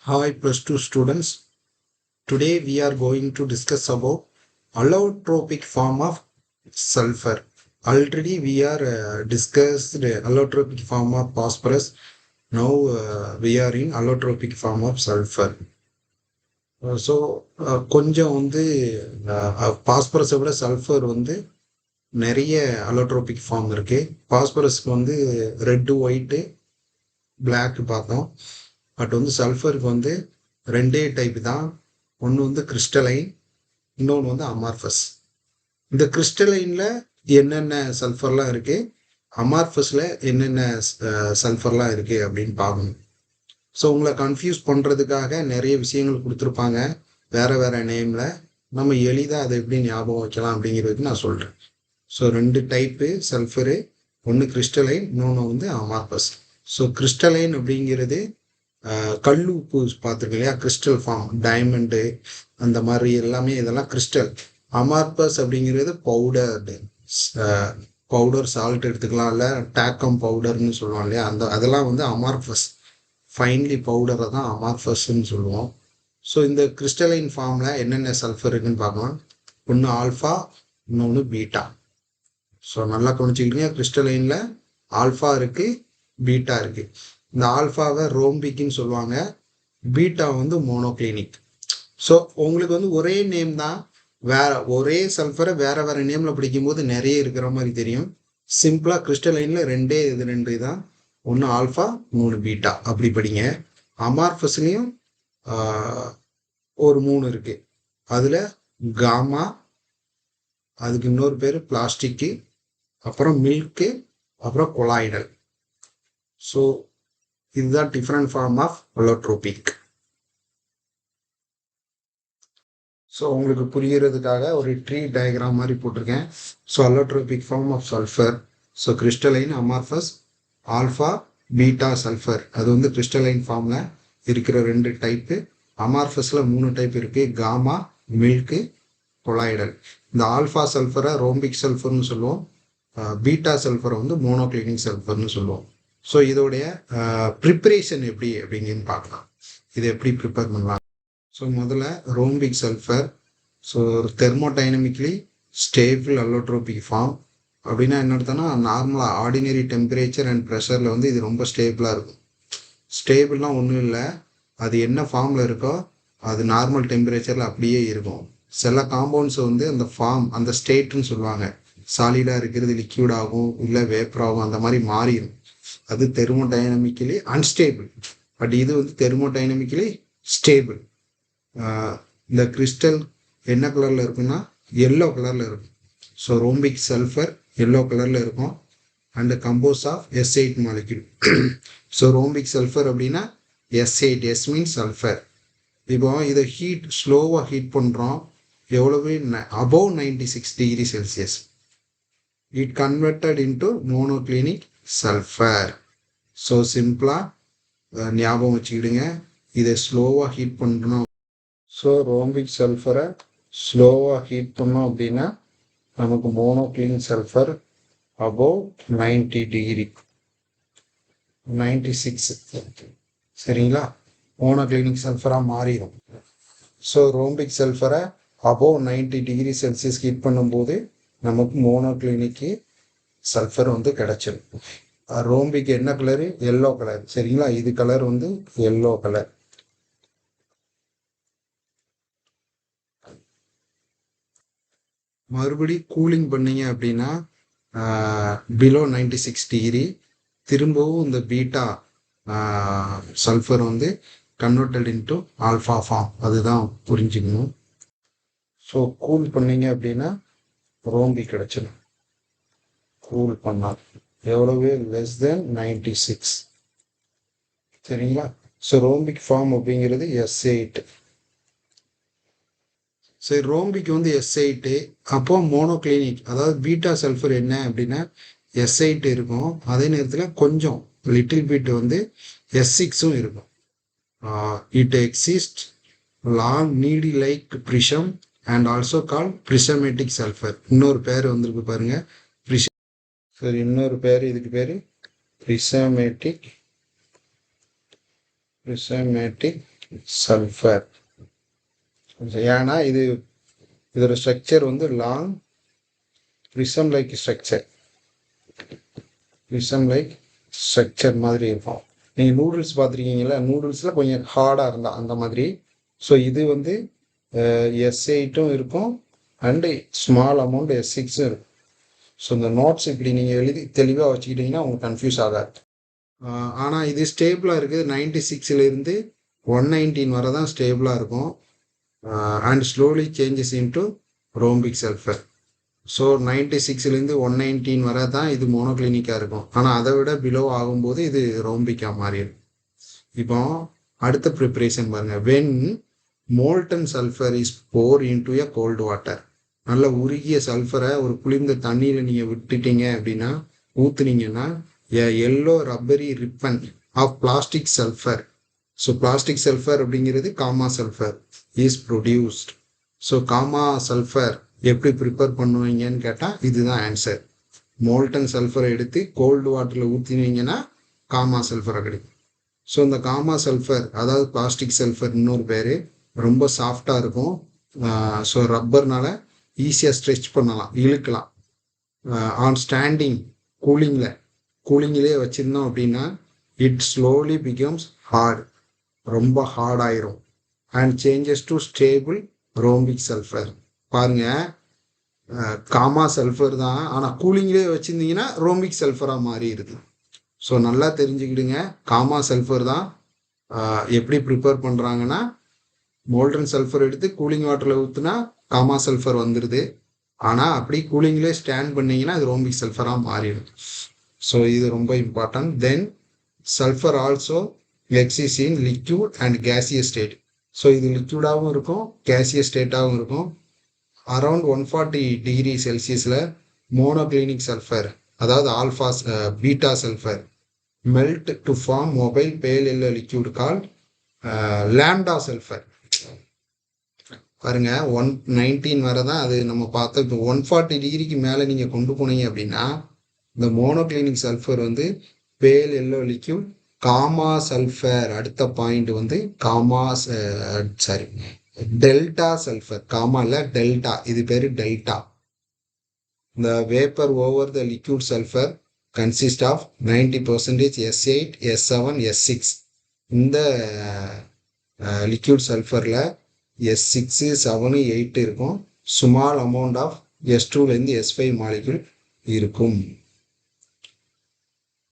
Hi plus 2 students. Today we are going to discuss about allotropic form of sulfur. Already we are discussed the allotropic form of phosphorus. Now we are in allotropic form of sulfur. கொஞ்சம் வந்து பாஸ்பரஸை விட sulphur வந்து நிறைய allotropic form இருக்கு. பாஸ்பரஸ்க்கு வந்து red white black பார்த்தோம். But வந்து சல்ஃபருக்கு வந்து ரெண்டே டைப் தான். ஒன்று வந்து கிறிஸ்டலைன், இன்னொன்று வந்து அமார்ஃபஸ். இந்த கிறிஸ்டலைனில் என்னென்ன சல்ஃபர்லாம் இருக்குது, அமார்ஃபஸில் என்னென்ன சல்ஃபர்லாம் இருக்குது அப்படின்னு பார்க்கணும். ஸோ உங்களை கன்ஃபியூஸ் பண்ணுறதுக்காக நிறைய விஷயங்கள் கொடுத்துருப்பாங்க வேறு வேறு நேமில். நம்ம எளிதாக அதை எப்படி ஞாபகம் வைக்கலாம் அப்படிங்கிறதுக்கு நான் சொல்கிறேன். ஸோ ரெண்டு டைப்பு சல்ஃபரு, ஒன்று கிறிஸ்டலைன், இன்னொன்று வந்து அமார்ஃபஸ். ஸோ கிறிஸ்டலைன் அப்படிங்கிறது கல் உப்பு பார்த்துருக்கோம் இல்லையா, கிறிஸ்டல் ஃபார்ம், டைமண்டு அந்த மாதிரி எல்லாமே இதெல்லாம் கிறிஸ்டல். அமார்பஸ் அப்படிங்கிறது பவுடர் சால்ட் எடுத்துக்கலாம், இல்லை டேக்கம் பவுடர்னு சொல்லுவோம் இல்லையா, அதெல்லாம் வந்து அமார்பஸ், ஃபைன்லி பவுடரை தான் அமார்பஸ்ன்னு சொல்லுவோம். ஸோ இந்த கிறிஸ்டலைன் ஃபார்மில் என்னென்ன சல்ஃபர் இருக்குன்னு பார்க்கலாம். ஒன்று ஆல்ஃபா, இன்னொன்று பீட்டா. ஸோ நல்லா கவனிச்சுக்கிட்டீங்க, கிறிஸ்டலைனில் ஆல்ஃபா இருக்குது, பீட்டா இருக்குது. இந்த ஆல்ஃபாவை ரோம்பிக்னு சொல்லுவாங்க, பீட்டா வந்து மோனோக்ளினிக். ஸோ உங்களுக்கு வந்து ஒரே நேம் தான், ஒரே சல்ஃபரை வேறு வேறு நேமில் படிக்கும்போது நிறைய இருக்கிற மாதிரி தெரியும். சிம்பிளாக கிறிஸ்டலைனில் ரெண்டு தான், ஒன்று ஆல்ஃபா, மூணு பீட்டா அப்படி படிங்க. அமார்ஃபஸ்லேயும் ஒரு 3 இருக்குது. அதில் காமா, அதுக்கு இன்னொரு பேர் பிளாஸ்டிக்கு, அப்புறம் மில்க்கு, அப்புறம் கொலாய்டல். ஸோ இதுதான் different form of allotropic. So உங்களுக்கு புரிகிறதுக்காக ஒரு ட்ரீ டயக்ராம் மாதிரி போட்டிருக்கேன். So allotropic form of sulphur, so crystalline, amorphous, alpha, beta sulphur. அது வந்து கிறிஸ்டலைன் ஃபார்மில் இருக்கிற 2 டைப்பு. அமார்ஃபஸில் 3 டைப் இருக்குது, காமா, மில்க்கு, கொலாய்டல். இந்த ஆல்ஃபா சல்ஃபரை ரோம்பிக் சல்ஃபர்னு சொல்லுவோம், பீட்டா சல்ஃபரை வந்து மோனோக்ளினிக் சல்ஃபர்னு சொல்லுவோம். ஸோ இதோடைய ப்ரிப்பரேஷன் எப்படி அப்படிங்கன்னு பார்க்கலாம். இது எப்படி ப்ரிப்பேர் பண்ணலாம். ஸோ முதல்ல rhombic sulphur. So thermodynamically stable allotropic form. அப்படின்னா என்ன அர்த்தம்னா, நார்மலாக ஆர்டினரி டெம்பரேச்சர் அண்ட் ப்ரெஷரில் வந்து இது ரொம்ப ஸ்டேபிளாக இருக்கும். ஸ்டேபிள்லாம் ஒன்றும் இல்லை, அது என்ன ஃபார்மில் இருக்கோ அது நார்மல் டெம்பரேச்சரில் அப்படியே இருக்கும். சில காம்பவுண்ட்ஸ் வந்து அந்த ஃபார்ம், அந்த ஸ்டேட்னு சொல்லுவாங்க, சாலிடாக இருக்கிறது லிக்யூட் ஆகும், இல்லை வேப்பர் ஆகும், அந்த மாதிரி மாறிடும். அது தெர்மோடைனமிக்கலி அன்ஸ்டேபிள். பட் இது வந்து தெர்மோடைனமிக்கலி ஸ்டேபிள். இந்த கிறிஸ்டல் என்ன கலரில் இருக்குன்னா எல்லோ கலரில் இருக்கும். ஸோ ரோம்பிக் சல்ஃபர் எல்லோ கலரில் இருக்கும் and compose of S8 molecule. So rhombic sulphur அப்படின்னா S8, S மீன்ஸ் சல்ஃபர். இப்போ இதை ஸ்லோவாக ஹீட் பண்ணுறோம், எவ்வளவு, above 96 degree Celsius. It converted into monoclinic sulphur. So சிம்பிளாக ஞாபகம் வச்சுக்கிடுங்க, இதை ஸ்லோவாக ஹீட் பண்ணணும். ஸோ ரோம்பிக் சல்ஃபரை ஸ்லோவாக ஹீட் பண்ணோம் அப்படின்னா நமக்கு மோனோக்ளினிக் சல்ஃபர் above 90 டிகிரி, 96, சரிங்களா, மோனோக்ளினிக் சல்ஃபராக மாறிடும். ஸோ ரோம்பிக் சல்ஃபரை above 90 டிகிரி செல்சியஸ் ஹீட் பண்ணும்போது நமக்கு மோனோக்ளினிக்கு சல்ஃபர் வந்து கிடைச்சிடும். ரோம்பிக் என்ன கலரு, எல்லோ கலர், சரிங்களா, இது கலர் வந்து எல்லோ கலர். மறுபடி கூலிங் பண்ணீங்க அப்படின்னா பிலோ 96 டிகிரி, திரும்பவும் இந்த பீட்டா சல்ஃபர் வந்து கன்வெர்டட் இன்டு ஆல்ஃபா ஃபார்ம், அதுதான் புரிஞ்சுக்கணும். ஸோ கூல் பண்ணீங்க அப்படின்னா ரோம்பி கிடைச்சிடும். கூல் பண்ணால் எவ்வளவு, லெஸ் தென் 96, சரிங்களா. ஸோ ரோம்பிக் ஃபார்ம் அப்படிங்கிறது S8. சரி, ரோம்பிக் வந்து S8. அப்போ மோனோக்ளினிக், அதாவது பீட்டா சல்ஃபர் என்ன அப்படின்னா S8 இருக்கும், அதே நேரத்தில் கொஞ்சம் லிட்டில் பீட் வந்து S6ம் இருக்கும். It exist long needle like prism and also call prismatic sulphur. இன்னொரு பேர் வந்திருக்கு பாருங்க, ப்ரிசம். சரி, இன்னொரு பேர், இதுக்கு பேர் பிரிசமேட்டிக் சல்ஃபர். ஏன்னா இதோட ஸ்ட்ரக்சர் வந்து லாங் ப்ரிசம் லைக் ஸ்ட்ரக்சர் மாதிரி இருக்கும். நீங்கள் நூடுல்ஸ் பார்த்துருக்கீங்களா, நூடுல்ஸில் கொஞ்சம் ஹார்டாக இருந்தால் அந்த மாதிரி. ஸோ இது வந்து S8 இருக்கும் அண்டு ஸ்மால் அமௌண்ட் S6 இருக்கும். ஸோ இந்த நோட்ஸ் இப்படி நீங்கள் எழுதி தெளிவாக வச்சுக்கிட்டிங்கன்னா உங்களுக்கு கன்ஃபியூஸ் ஆகாது. ஆனால் இது ஸ்டேபிளாக இருக்குது. 96 119 வரை தான் ஸ்டேபிளாக இருக்கும். And slowly changes into rhombic sulphur. So 96 119 வரை தான் இது மோனோக்ளினிக்காக இருக்கும். ஆனால் அதை விட பிலோ ஆகும்போது இது ரோம்பிக்காக மாறிடும். இப்போ அடுத்த ப்ரிப்பரேஷன் பாருங்கள். When molten sulphur is pour into a cold water. நல்ல உருகிய சல்ஃபரை ஒரு குளிர்ந்த தண்ணியில் நீங்கள் விட்டுட்டீங்க அப்படின்னா, ஊற்றுனீங்கன்னா yellow rubbery ribbon of plastic sulphur. So plastic sulphur அப்படிங்கிறது gamma sulphur is produced. So gamma sulphur எப்படி ப்ரிப்பேர் பண்ணுவீங்கன்னு கேட்டால் இதுதான் ஆன்சர். மோல்டன் சல்ஃபரை எடுத்து கோல்டு வாட்டரில் ஊற்றினீங்கன்னா காமா சல்ஃபரை கிடைக்கும். ஸோ இந்த காமா சல்ஃபர் அதாவது பிளாஸ்டிக் சல்ஃபர் இன்னொரு பேர், ரொம்ப சாஃப்டாக இருக்கும். ஸோ ரப்பர்னால ஈஸியாக ஸ்ட்ரெச் பண்ணலாம், இழுக்கலாம். ஆன் ஸ்டாண்டிங் கூலிங்கிலே வச்சுருந்தோம் அப்படின்னா இட் ஸ்லோலி பிகம்ஸ் ஹார்ட், ரொம்ப ஹார்ட் ஆயிரும். And changes to stable rhombic sulphur. பாருங்க, காமா சல்ஃபர் தான், ஆனால் கூலிங்லேயே வச்சுருந்தீங்கன்னா ரோம்பிக் சல்ஃபராக மாறிடுது. ஸோ நல்லா தெரிஞ்சுக்கிடுங்க, காமா சல்ஃபர் தான் எப்படி ப்ரிப்பேர் பண்ணுறாங்கன்னா, மோல்டன் சல்ஃபர் எடுத்து கூலிங் வாட்டரில் ஊற்றுனா காமா சல்ஃபர் வந்துடுது. ஆனால் அப்படி கூலிங்லேயே ஸ்டாண்ட் பண்ணிங்கன்னா அது ரோம்பிக் சல்ஃபராக மாறிடும். ஸோ இது ரொம்ப important. Then sulphur also exist in liquid and gaseous state. So இது லிக்யூடாகவும் இருக்கும், கேசியஸ் ஸ்டேட்டாகவும் இருக்கும். அரவுண்ட் 140 டிகிரி செல்சியஸில் மோனோக்ளினிக் சல்ஃபர் அதாவது beta sulphur melt to form mobile pale yellow liquid call lambda sulphur. பாருங்க, 119 வரை தான் அது நம்ம பார்த்தோம். இப்போ 140 டிகிரிக்கு மேலே நீங்கள் கொண்டு போனீங்க அப்படின்னா இந்த மோனோக்ளினிக் சல்ஃபர் வந்து pale yellow liquid gamma sulphur. அடுத்த பாயிண்ட் வந்து டெல்டா சல்ஃபர். காமா இல்லை, டெல்டா. இது பேர் டெல்டா. இந்த vapour over the liquid sulphur consist of 90% S8 S7 S6. இந்த லிக்யூட் சல்ஃபரில் S6 7 8 இருக்கும். Small amount of S2 S5 molecule இருக்கும்.